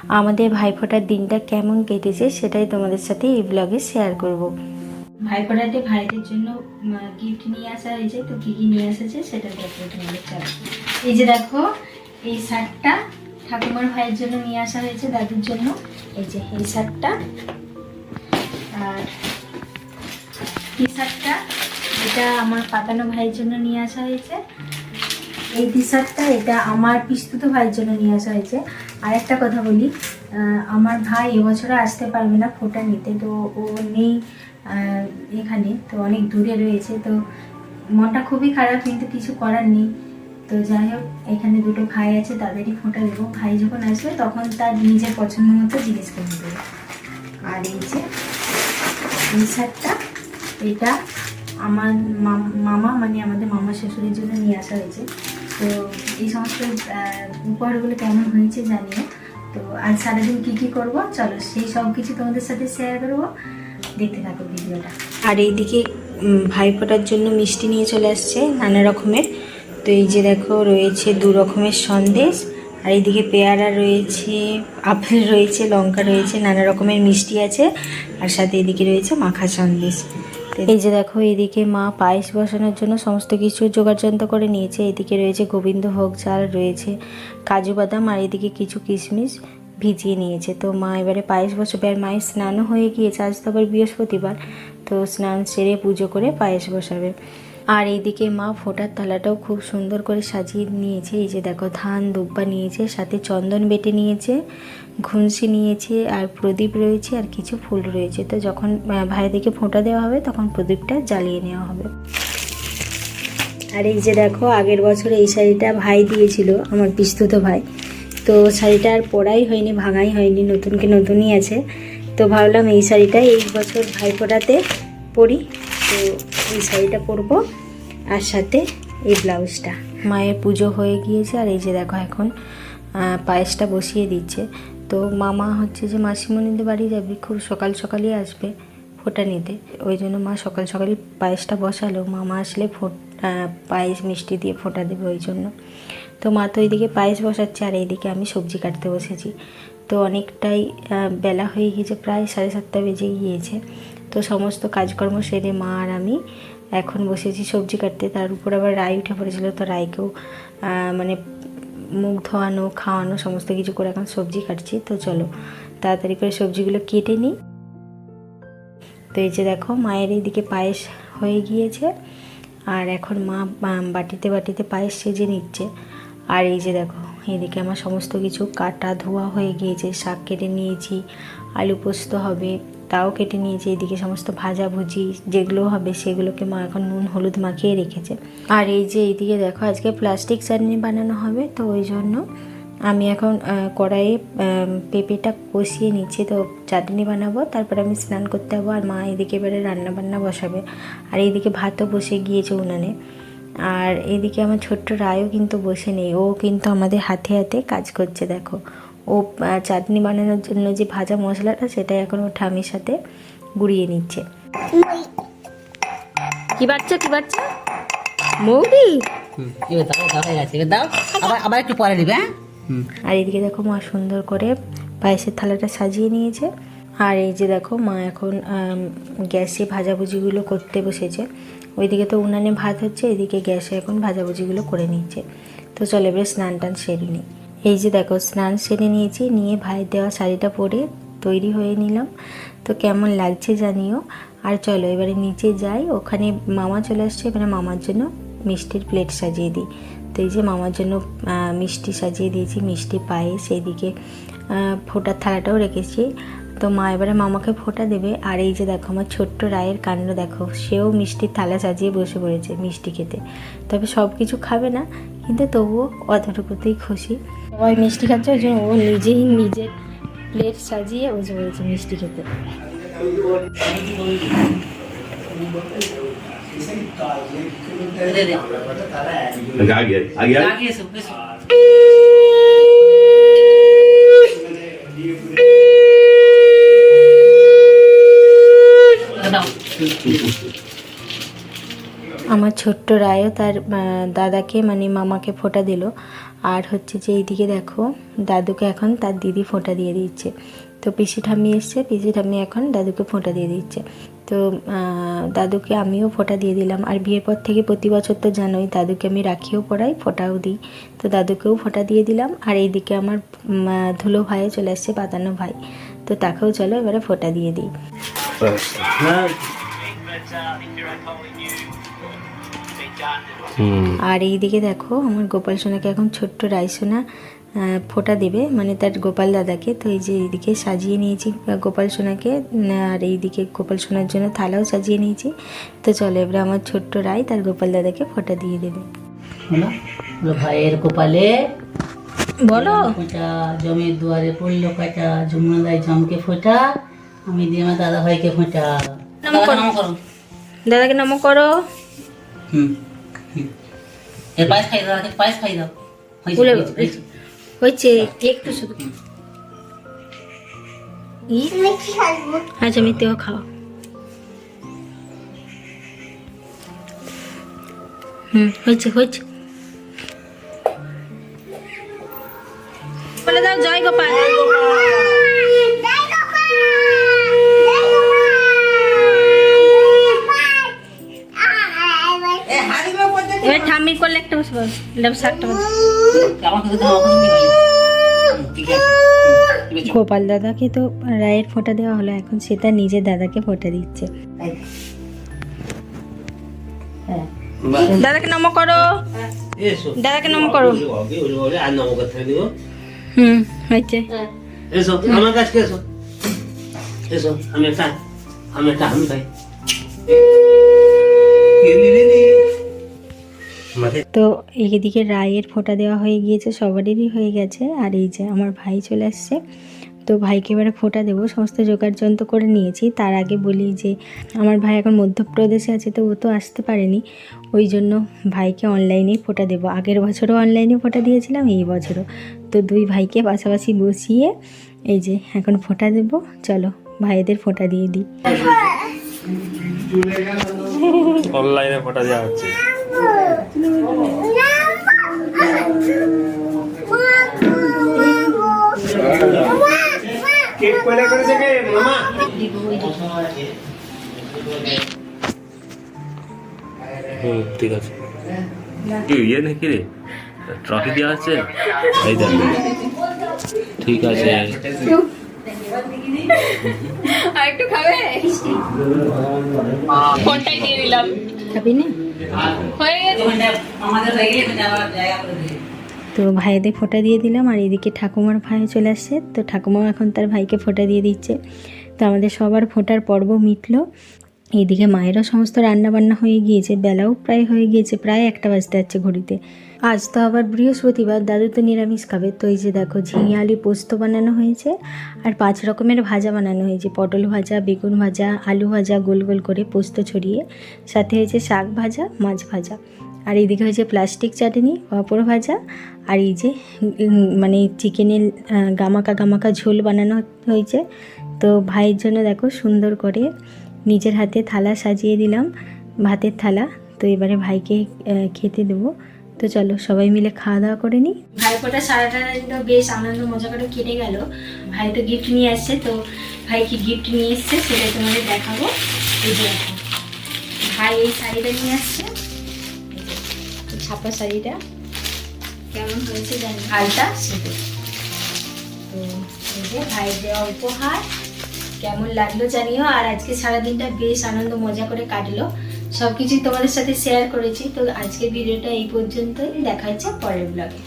আমাদের ভাইফোঁটার দিনটা কেমন কেটেছে সেটাই তোমাদের সাথে এই ব্লগে শেয়ার করব। ভাইফোঁটাতে ভাইদের জন্য গিফট নিয়ে আসা হয়েছে, তো কী কী নিয়ে এসেছে সেটা দেখো তোমাদের। চলো, এই যে দেখো এই শার্টটা ঠাকুমার ভাইয়ের জন্য নিয়ে আসা হয়েছে, দাদুর জন্য। এই যে এই শার্টটা, আর টি শার্টটা এটা আমার পাতানো ভাইয়ের জন্য নিয়ে আসা হয়েছে। এই টি শার্টটা এটা আমার পিস্তুত ভাইয়ের জন্য নিয়ে আসা হয়েছে। আর একটা কথা বলি, আমার ভাই এবছরে আসতে পারবে না ফোঁটা নিতে, তো ও নেই এখানে, তো অনেক দূরে রয়েছে, তো মনটা খুবই খারাপ, কিন্তু কিছু করার নেই। তো যাই হোক, এখানে দুটো ভাই আছে, তাদেরই ফোঁটা দেবো। ভাই যখন আসবে তখন তার নিজের পছন্দ মতো জিনিস কিনে দেবো। আর এই যে এই শার্টটা, এটা আমার মামা মানে আমাদের মামা শ্বশুরের জন্য নিয়ে আসা হয়েছে। তো এই সমস্ত উপহারগুলো কেমন হয়েছে জানিও। তো আজ সারাদিন কী কী করবো চলো সেই সব কিছু তোমাদের সাথে শেয়ার করবো, দেখতে থাকো ভিডিওটা। আর এইদিকে ভাইফোঁটার জন্য মিষ্টি নিয়ে চলে আসছে নানা রকমের। তো এই যে দেখো রয়েছে 2 রকমের সন্দেশ, আর এইদিকে পেয়ারা রয়েছে, আপেল রয়েছে, লঙ্কা রয়েছে, নানা রকমের মিষ্টি আছে, আর সাথে এদিকে রয়েছে মাখা সন্দেশ। এই যে দেখো এদিকে মা পায়েস বসানোর জন্য সমস্ত কিছু জোগাড়যন্ত্র করে নিয়েছে। এদিকে রয়েছে গোবিন্দভোগ চাল, রয়েছে কাজু বাদাম, আর এদিকে কিছু কিশমিশ ভিজিয়ে নিয়েছে। তো মা এবারে পায়েস বসাবে, আর মায়ের স্নানও হয়ে গিয়েছে, আজ তো আবার বৃহস্পতিবার, তো স্নান সেরে পুজো করে পায়েস বসাবে। আর এইদিকে মা ফোঁটার থালাটাও খুব সুন্দর করে সাজিয়ে নিয়েছে। এই যে দেখো ধান দুব্বা নিয়েছে, সাথে চন্দন বেটে নিয়েছে, ঘুনসি নিয়েছে, আর প্রদীপ রয়েছে, আর কিছু ফুল রয়েছে। তো যখন ভাইদেরকে ফোঁটা দেওয়া হবে তখন প্রদীপটা জ্বালিয়ে নেওয়া হবে। আর এই যে দেখো আগের বছর এই শাড়িটা ভাই দিয়েছিল, আমার পিস্তুত ভাই। তো শাড়িটা আর পরাই হয়নি, ভাঙাই হয়নি, নতুনকে নতুনই আছে। তো ভাবলাম এই শাড়িটা এই বছর ভাইফোঁটাতে পরি, তো এই শাড়িটা পরবো, আর সাথে এই ব্লাউজটা। মায়ের পুজো হয়ে গিয়েছে, আর এই যে দেখো এখন পায়েসটা বসিয়ে দিচ্ছে। তো মামা হচ্ছে যে মাসিমণিদের বাড়ি যাবে, খুব সকাল সকালই আসবে ফোঁটা নিতে, ওই জন্য মা সকাল সকালই পায়েসটা বসালো। মামা আসলে পায়েস মিষ্টি দিয়ে ফোঁটা দেবে ওই জন্য। তো মা তো এইদিকে পায়েস বসাচ্ছে, আর এইদিকে আমি সবজি কাটতে বসেছি। তো অনেকটাই বেলা হয়ে গিয়েছে, প্রায় 7:30 বেজে গিয়েছে। তো সমস্ত কাজকর্ম সেরে মা আর আমি এখন বসেছি সবজি কাটতে। তার উপর আবার রায় উঠে পড়েছিল, তো রায়কেও মানে মুখ ধোয়ানো, খাওয়ানো, সমস্ত কিছু করে এখন সবজি কাটছি। তো চলো তাড়াতাড়ি করে সবজিগুলো কেটে নিই। তো এই যে দেখো মায়ের এইদিকে পায়েস হয়ে গিয়েছে, আর এখন মা বাটিতে বাটিতে পায়েস সেজে নিচ্ছে। আর এই যে দেখো এদিকে আমার সমস্ত কিছু কাটা ধোয়া হয়ে গিয়েছে, শাক কেটে নিয়েছি, আলু পোস্ত হবে তাও কেটে নিয়েছি, এদিকে সমস্ত ভাজাভুজি যেগুলো হবে সেগুলোকে মা এখন নুন হলুদ মাখিয়ে রেখেছে। আর এই যে এইদিকে দেখো আজকে প্লাস্টিক চাটনি বানানো হবে, তো ওই জন্য আমি এখন কড়াইয়ে পেঁপেটা কষিয়ে নিচ্ছি। তো চাটনি বানাবো, তারপর আমি স্নান করতে যাবো, আর মা এদিকে এবারে রান্নাবান্না বসাবে। আর এইদিকে ভাতও বসে গিয়েছে উনানে। আর এদিকে আমার ছোট্ট রায়ও কিন্তু বসে নেই, ও কিন্তু আমাদের হাতে হাতে কাজ করছে। দেখো ও চাটনি বানানোর জন্য যে ভাজা মশলাটা সেটা এখন ও ঠামির সাথে গুঁড়িয়ে নিচ্ছে। কি বাচ্চা কি বাচ্চা মৌরি, আবার একটু পরে দিবে। আর এদিকে দেখো মা সুন্দর করে পায়েসের থালাটা সাজিয়ে নিয়েছে। আর এই যে দেখো মা এখন গ্যাসে ভাজাভুজিগুলো করতে বসেছে। ওইদিকে তো উনানে ভাত হচ্ছে, এদিকে গ্যাসে এখন ভাজাভুজিগুলো করে নিচ্ছে। তো চলো এবার স্নান টান সেরে নিই। এই যে দেখো স্নান সেরে নিয়েছি, নিয়ে ভাইয়ের দেওয়া শাড়িটা পরে তৈরি হয়ে নিলাম। তো কেমন লাগছে জানিও। আর চলো এবারে নিচে যাই, ওখানে মামা চলে আসছে, এবারে মামার জন্য মিষ্টির প্লেট সাজিয়ে দিই। তো এই যে মামার জন্য মিষ্টি সাজিয়ে দিয়েছি, মিষ্টি পায়েস, এইদিকে ফোঁটার থালাটাও রেখেছি। তো মা এবারে মামাকে ফোঁটা দেবে। আর এই যে দেখো আমার ছোট্ট রায়ের কাণ্ড দেখো, সেও মিষ্টির থালা সাজিয়ে বসে পড়েছে মিষ্টি খেতে। তবে সব কিছু খাবে না, কিন্তু তবুও অতটুকুতেই খুশি। সবাই মিষ্টি খাচ্ছে, ওই জন্য ও নিজেই নিজের প্লেট সাজিয়ে বসে পড়েছে মিষ্টি খেতে। আমার ছোট্ট রায়ও তার দাদাকে মানে মামাকে ফোঁটা দিল। আর হচ্ছে যে এইদিকে দেখো দাদুকে এখন তার দিদি ফোঁটা দিয়ে দিচ্ছে। তো পিসি ঠাম্মি এসছে, পিসি ঠাম্মি এখন দাদুকে ফোঁটা দিয়ে দিচ্ছে। তো দাদুকে আমিও ফোঁটা দিয়ে দিলাম। আর বিয়ের পর থেকে প্রতি বছর তো জানোই দাদুকে আমি রাখিও পরাই, ফোঁটাও দিই। তো দাদুকেও ফোঁটা দিয়ে দিলাম। আর এইদিকে আমার ধুলো ভাইও চলে আসছে, পাতানো ভাই, তো তাকেও চলো এবারে ফোঁটা দিয়ে দিই। আর এইদিকে দেখো আমার গোপাল সোনাকে এখন ছোট্ট রাইসোনা ফোঁটা দেবে, মানে তার গোপাল দাদাকে। তো এই যে এইদিকে সাজিয়ে নিয়েছি গোপাল সোনাকে, আর এইদিকে গোপাল সোনার জন্য থালাও সাজিয়ে নিয়েছি। তো চলো এবারে আমার ছোট্ট রাই তার গোপাল দাদাকে ফোঁটা দিয়ে দেবে। ভাইয়ের কপালে বলো ফোঁটা, জমির দুয়ারে পড়লো কাটা, যমুনা দায় জমকে ফোঁটা, আমি দিয়ে আমার দাদা ভাইকে ফোঁটা। দাদাকে নম করো। এর পায়েস খাই দাও, পায়েস খাই দাও। হয়েছে একটু শুধু। আচ্ছা মিতেও খাও। হয়েছে হয়েছে। বলে দাও জয় গোপাল। এবার ঠাম্মি করলে একটা বসে বস, শাকটা গোপাল দাদাকে তো রায়ের ফোঁটা দেওয়া হলো, এখন সে তার নিজের দাদাকে ফোঁটা দিচ্ছে। দাদাকে নম করো, দাদাকে নম করো। হয়েছে। এসো আমার কাছে এসো, এসো আমি খাই। তো এইদিকে রায়ের ফোঁটা দেওয়া হয়ে গিয়েছে, সবারই হয়ে গেছে। আর এই যে আমার ভাই চলে আসছে, তো ভাইকে এবারে ফোঁটা দেবো। সমস্ত জোগাড় যন্ত্র করে নিয়েছি। তার আগে বলি যে আমার ভাই এখন মধ্যপ্রদেশে আছে, তো ও তো আসতে পারেনি, ওই জন্য ভাইকে অনলাইনেই ফোঁটা দেবো। আগের বছরও অনলাইনে ফোঁটা দিয়েছিলাম, এই বছরও। তো দুই ভাইকে পাশাপাশি বসিয়ে এই যে এখন ফোঁটা দেবো। চলো ভাইদের ফোঁটা দিয়ে দিই। অনলাইনে ফোঁটা দেওয়া হচ্ছে। কেক পয়লা করেছে কে মামা? ঠিক আছে। কি ইয়ে নাকি রে, ট্রফি দেওয়া আছে? এই দেখ, ঠিক আছে। আরেকটু খাবে? কোনটাই দিয়ে দিলাম। খাবি না? হয়ে গেছে আমাদের হয়ে গেলে আবার জায়গা করে দিই। তো ভাইদের ফোঁটা দিয়ে দিলাম। আর এদিকে ঠাকুমার ভাই চলে আসছে, তো ঠাকুমাও এখন তার ভাইকে ফোঁটা দিয়ে দিচ্ছে। তো আমাদের সবার ফোঁটার পর্ব মিটলো। এইদিকে মায়েরও সমস্ত রান্না বান্না হয়ে গিয়েছে, বেলাও প্রায় হয়ে গিয়েছে, প্রায় 1টা বাজতে যাচ্ছে ঘড়িতে। আজ তো আবার বৃহস্পতিবার, দাদু তো নিরামিষ খাবে। তো এই যে দেখো ঝিঙে আলু পোস্ত বানানো হয়েছে, আর 5 রকমের ভাজা বানানো হয়েছে, পটল ভাজা, বেগুন ভাজা, আলু ভাজা, গোল গোল করে পোস্ত ছড়িয়ে, সাথে হয়েছে শাক ভাজা, মাছ ভাজা। আর এইদিকে হয়েছে প্লাস্টিক চাটনি, পাঁপড় ভাজা, আর এই যে মানে চিকেনের গামাকা গামাকা ঝোল বানানো হয়েছে। তো ভাইয়ের জন্য দেখো সুন্দর করে নিজের হাতে থালা সাজিয়ে দিলাম, ভাতের থালা। তো এবারে ভাইকে খেতে দেবো। তো চলো সবাই মিলে খাওয়া দাওয়া করে নিই। ভাইফোঁটা সারাটা দিন বেশ আনন্দ মজা করে কেটে গেল। ভাই তো গিফট নিয়ে আসছে, তো ভাই কি গিফট নিয়ে এসছে সেটাই তোমাদের দেখাবো। এই যে দেখো ভাই এই শাড়িটা নিয়ে আসছে, ছাপা শাড়িটা কেমন হয়েছে জানি, আলতা সেটা। তো এই যে ভাইয়ের দেওয়া উপহার, কেমন লাগলো জানিও। আর আজকে সারাদিনটা বেশ আনন্দ মজা করে কাটলো, সব কিছুই তোমাদের সাথে শেয়ার করেছি। তো আজকের ভিডিওটা এই পর্যন্তই, দেখা হচ্ছে পরের ব্লগে।